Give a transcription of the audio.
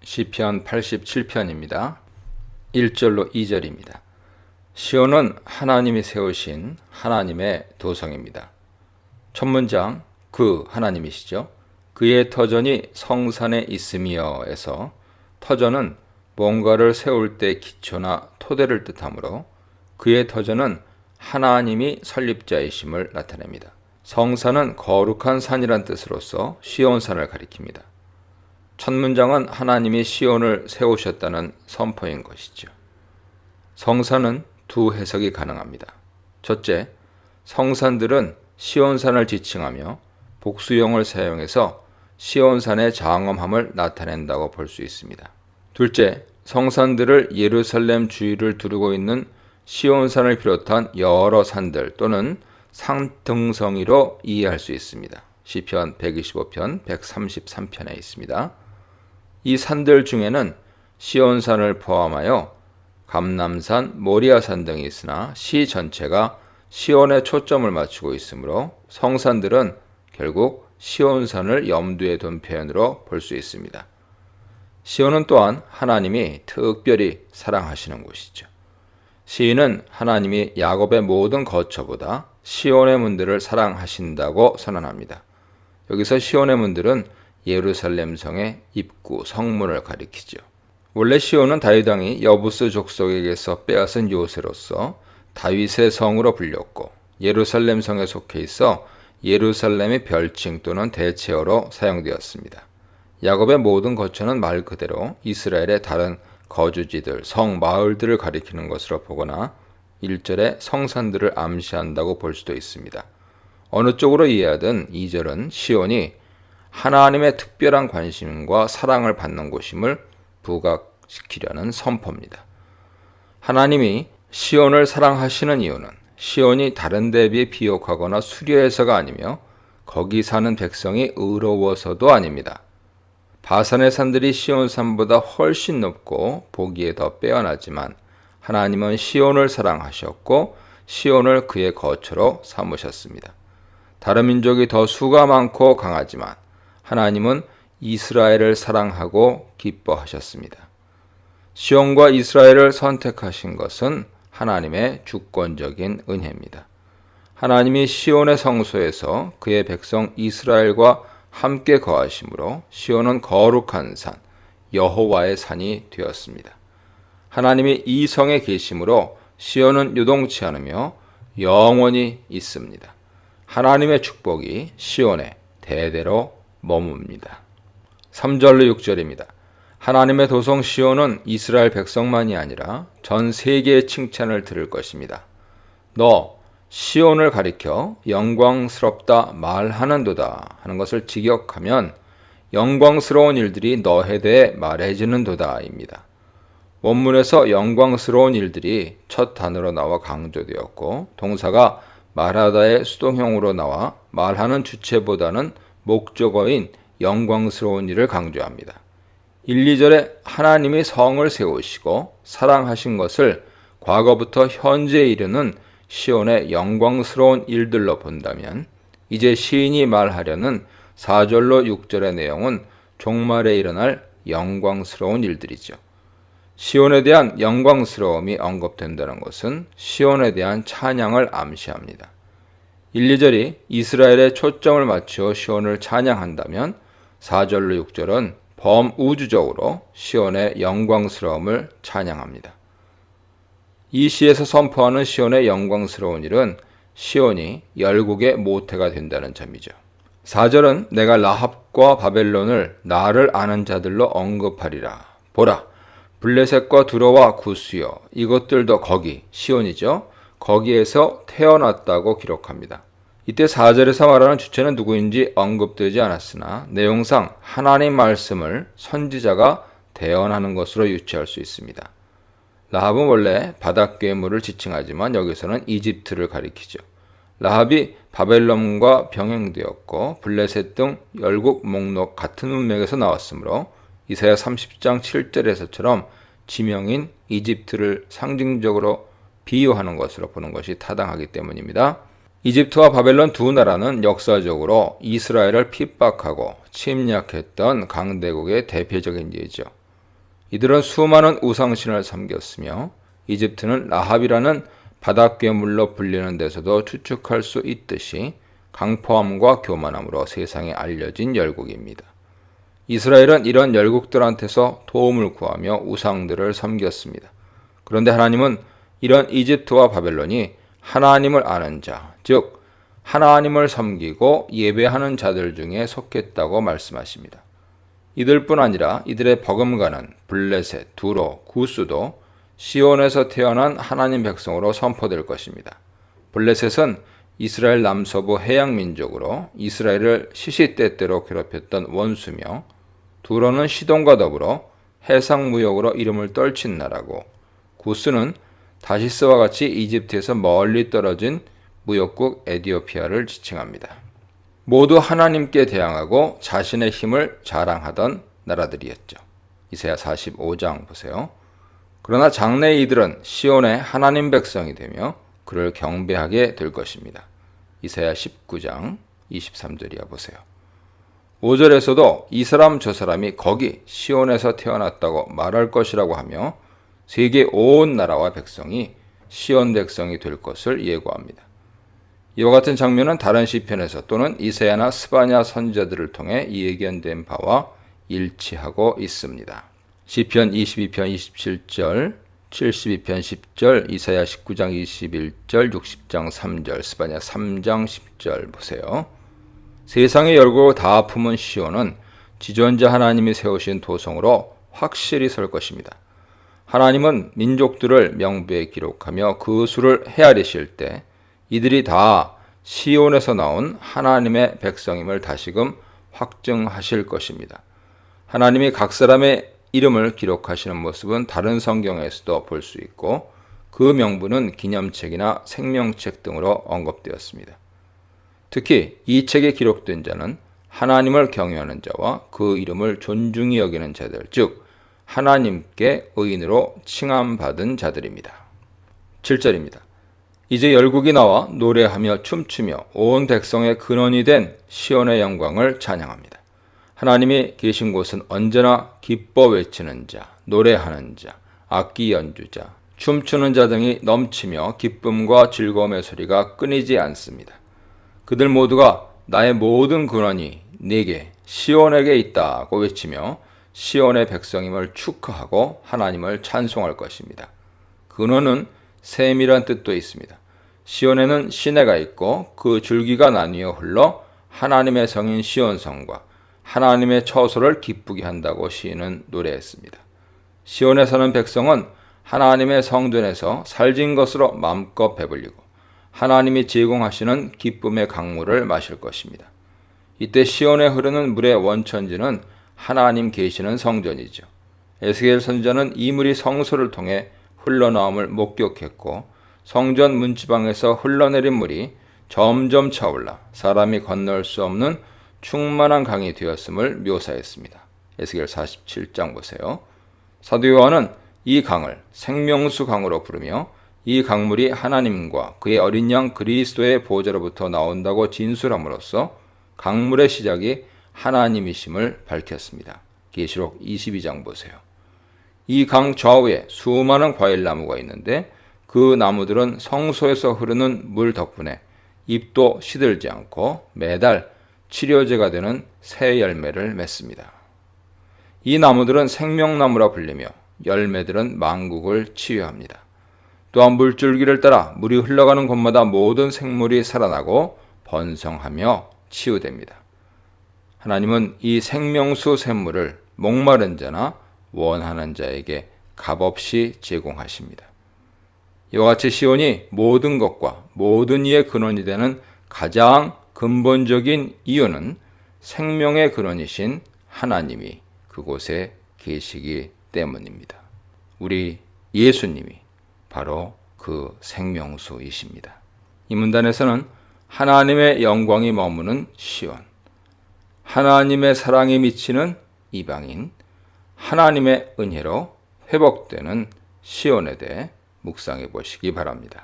시편 87편입니다. 1절로 2절입니다. 시온은 하나님이 세우신 하나님의 도성입니다. 첫 문장, 그 하나님이시죠. 그의 터전이 성산에 있으며에서 터전은 뭔가를 세울 때 기초나 토대를 뜻하므로 그의 터전은 하나님이 설립자이심을 나타냅니다. 성산은 거룩한 산이란 뜻으로서 시온산을 가리킵니다. 첫 문장은 하나님이 시온을 세우셨다는 선포인 것이죠. 성산은 두 해석이 가능합니다. 첫째, 성산들은 시온산을 지칭하며 복수형을 사용해서 시온산의 장엄함을 나타낸다고 볼 수 있습니다. 둘째, 성산들을 예루살렘 주위를 두르고 있는 시온산을 비롯한 여러 산들 또는 상등성이로 이해할 수 있습니다. 시편 125편, 133편에 있습니다. 이 산들 중에는 시온산을 포함하여 감람산, 모리아산 등이 있으나 시 전체가 시온에 초점을 맞추고 있으므로 성산들은 결국 시온산을 염두에 둔 표현으로 볼 수 있습니다. 시온은 또한 하나님이 특별히 사랑하시는 곳이죠. 시인은 하나님이 야곱의 모든 거처보다 시온의 문들을 사랑하신다고 선언합니다. 여기서 시온의 문들은 예루살렘 성의 입구, 성문을 가리키죠. 원래 시온은 다윗 왕이 여부스 족속에게서 빼앗은 요새로서 다윗의 성으로 불렸고 예루살렘 성에 속해 있어 예루살렘의 별칭 또는 대체어로 사용되었습니다. 야곱의 모든 거처는 말 그대로 이스라엘의 다른 거주지들, 성, 마을들을 가리키는 것으로 보거나 1절에 성산들을 암시한다고 볼 수도 있습니다. 어느 쪽으로 이해하든 2절은 시온이 하나님의 특별한 관심과 사랑을 받는 곳임을 부각시키려는 선포입니다. 하나님이 시온을 사랑하시는 이유는 시온이 다른 데에 비해 비옥하거나 수려해서가 아니며 거기 사는 백성이 의로워서도 아닙니다. 바산의 산들이 시온산보다 훨씬 높고 보기에 더 빼어나지만 하나님은 시온을 사랑하셨고 시온을 그의 거처로 삼으셨습니다. 다른 민족이 더 수가 많고 강하지만 하나님은 이스라엘을 사랑하고 기뻐하셨습니다. 시온과 이스라엘을 선택하신 것은 하나님의 주권적인 은혜입니다. 하나님이 시온의 성소에서 그의 백성 이스라엘과 함께 거하심으로 시온은 거룩한 산, 여호와의 산이 되었습니다. 하나님이 이 성에 계심으로 시온은 요동치 않으며 영원히 있습니다. 하나님의 축복이 시온에 대대로 머뭅니다. 3절로 6절입니다. 하나님의 도성 시온은 이스라엘 백성만이 아니라 전 세계의 칭찬을 들을 것입니다. 너 시온을 가리켜 영광스럽다 말하는도다 하는 것을 직역하면 영광스러운 일들이 너에 대해 말해지는도다 입니다. 원문에서 영광스러운 일들이 첫 단어로 나와 강조되었고 동사가 말하다의 수동형으로 나와 말하는 주체보다는 목적어인 영광스러운 일을 강조합니다. 1, 2절에 하나님이 성을 세우시고 사랑하신 것을 과거부터 현재에 이르는 시온의 영광스러운 일들로 본다면 이제 시인이 말하려는 4절로 6절의 내용은 종말에 일어날 영광스러운 일들이죠. 시온에 대한 영광스러움이 언급된다는 것은 시온에 대한 찬양을 암시합니다. 1, 2절이 이스라엘에 초점을 맞추어 시온을 찬양한다면 4절로 6절은 범우주적으로 시온의 영광스러움을 찬양합니다. 이 시에서 선포하는 시온의 영광스러운 일은 시온이 열국의 모태가 된다는 점이죠. 4절은 내가 라합과 바벨론을 나를 아는 자들로 언급하리라. 보라, 블레셋과 두로와 구스여 이것들도 거기, 시온이죠. 거기에서 태어났다고 기록합니다. 이때 4절에서 말하는 주체는 누구인지 언급되지 않았으나 내용상 하나님 말씀을 선지자가 대언하는 것으로 유추할 수 있습니다. 라합은 원래 바닷 괴물을 지칭하지만 여기서는 이집트를 가리키죠. 라합이 바벨론과 병행되었고 블레셋 등 열국 목록 같은 문맥에서 나왔으므로 이사야 30장 7절에서처럼 지명인 이집트를 상징적으로 비유하는 것으로 보는 것이 타당하기 때문입니다. 이집트와 바벨론 두 나라는 역사적으로 이스라엘을 핍박하고 침략했던 강대국의 대표적인 예죠. 이들은 수많은 우상신을 섬겼으며 이집트는 라합이라는 바닷괴물로 불리는 데서도 추측할 수 있듯이 강포함과 교만함으로 세상에 알려진 열국입니다. 이스라엘은 이런 열국들한테서 도움을 구하며 우상들을 섬겼습니다. 그런데 하나님은 이런 이집트와 바벨론이 하나님을 아는 자, 즉 하나님을 섬기고 예배하는 자들 중에 속했다고 말씀하십니다. 이들뿐 아니라 이들의 버금가는 블레셋, 두로, 구스도 시온에서 태어난 하나님 백성으로 선포될 것입니다. 블레셋은 이스라엘 남서부 해양 민족으로 이스라엘을 시시때때로 괴롭혔던 원수며, 두로는 시돈과 더불어 해상 무역으로 이름을 떨친 나라고, 구스는 다시스와 같이 이집트에서 멀리 떨어진 무역국 에디오피아를 지칭합니다. 모두 하나님께 대항하고 자신의 힘을 자랑하던 나라들이었죠. 이사야 45장 보세요. 그러나 장래 이들은 시온의 하나님 백성이 되며 그를 경배하게 될 것입니다. 이사야 19장 23절이야 보세요. 5절에서도 이 사람 저 사람이 거기 시온에서 태어났다고 말할 것이라고 하며 세계 온 나라와 백성이 시온 백성이 될 것을 예고합니다. 이와 같은 장면은 다른 시편에서 또는 이사야나 스바냐 선지자들을 통해 예견된 바와 일치하고 있습니다. 시편 22편 27절, 72편 10절, 이사야 19장 21절, 60장 3절, 스바냐 3장 10절 보세요. 세상의 열고 다 품은 시온은 지존자 하나님이 세우신 도성으로 확실히 설 것입니다. 하나님은 민족들을 명부에 기록하며 그 수를 헤아리실 때 이들이 다 시온에서 나온 하나님의 백성임을 다시금 확증하실 것입니다. 하나님이 각 사람의 이름을 기록하시는 모습은 다른 성경에서도 볼 수 있고 그 명부는 기념책이나 생명책 등으로 언급되었습니다. 특히 이 책에 기록된 자는 하나님을 경외하는 자와 그 이름을 존중히 여기는 자들, 즉 하나님께 의인으로 칭함받은 자들입니다. 7절입니다. 이제 열국이 나와 노래하며 춤추며 온 백성의 근원이 된 시온의 영광을 찬양합니다. 하나님이 계신 곳은 언제나 기뻐 외치는 자, 노래하는 자, 악기 연주자, 춤추는 자 등이 넘치며 기쁨과 즐거움의 소리가 끊이지 않습니다. 그들 모두가 나의 모든 근원이 내게 시온에게 있다고 외치며 시온의 백성임을 축하하고 하나님을 찬송할 것입니다. 근원은 샘이란 뜻도 있습니다. 시온에는 시내가 있고 그 줄기가 나뉘어 흘러 하나님의 성인 시온성과 하나님의 처소를 기쁘게 한다고 시인은 노래했습니다. 시온에 사는 백성은 하나님의 성전에서 살진 것으로 마음껏 배불리고 하나님이 제공하시는 기쁨의 강물을 마실 것입니다. 이때 시온에 흐르는 물의 원천지는 하나님 계시는 성전이죠. 에스겔 선지자는 이 물이 성소를 통해 흘러나옴을 목격했고 성전 문지방에서 흘러내린 물이 점점 차올라 사람이 건널 수 없는 충만한 강이 되었음을 묘사했습니다. 에스겔 47장 보세요. 사도 요한은 이 강을 생명수 강으로 부르며 이 강물이 하나님과 그의 어린 양 그리스도의 보좌로부터 나온다고 진술함으로써 강물의 시작이 하나님이심을 밝혔습니다. 계시록 22장 보세요. 이 강 좌우에 수많은 과일나무가 있는데 그 나무들은 성소에서 흐르는 물 덕분에 잎도 시들지 않고 매달 치료제가 되는 새 열매를 맺습니다. 이 나무들은 생명나무라 불리며 열매들은 만국을 치유합니다. 또한 물줄기를 따라 물이 흘러가는 곳마다 모든 생물이 살아나고 번성하며 치유됩니다. 하나님은 이 생명수 샘물을 목마른 자나 원하는 자에게 값없이 제공하십니다. 이와 같이 시온이 모든 것과 모든 이의 근원이 되는 가장 근본적인 이유는 생명의 근원이신 하나님이 그곳에 계시기 때문입니다. 우리 예수님이 바로 그 생명수이십니다. 이 문단에서는 하나님의 영광이 머무는 시온, 하나님의 사랑이 미치는 이방인, 하나님의 은혜로 회복되는 시온에 대해 묵상해 보시기 바랍니다.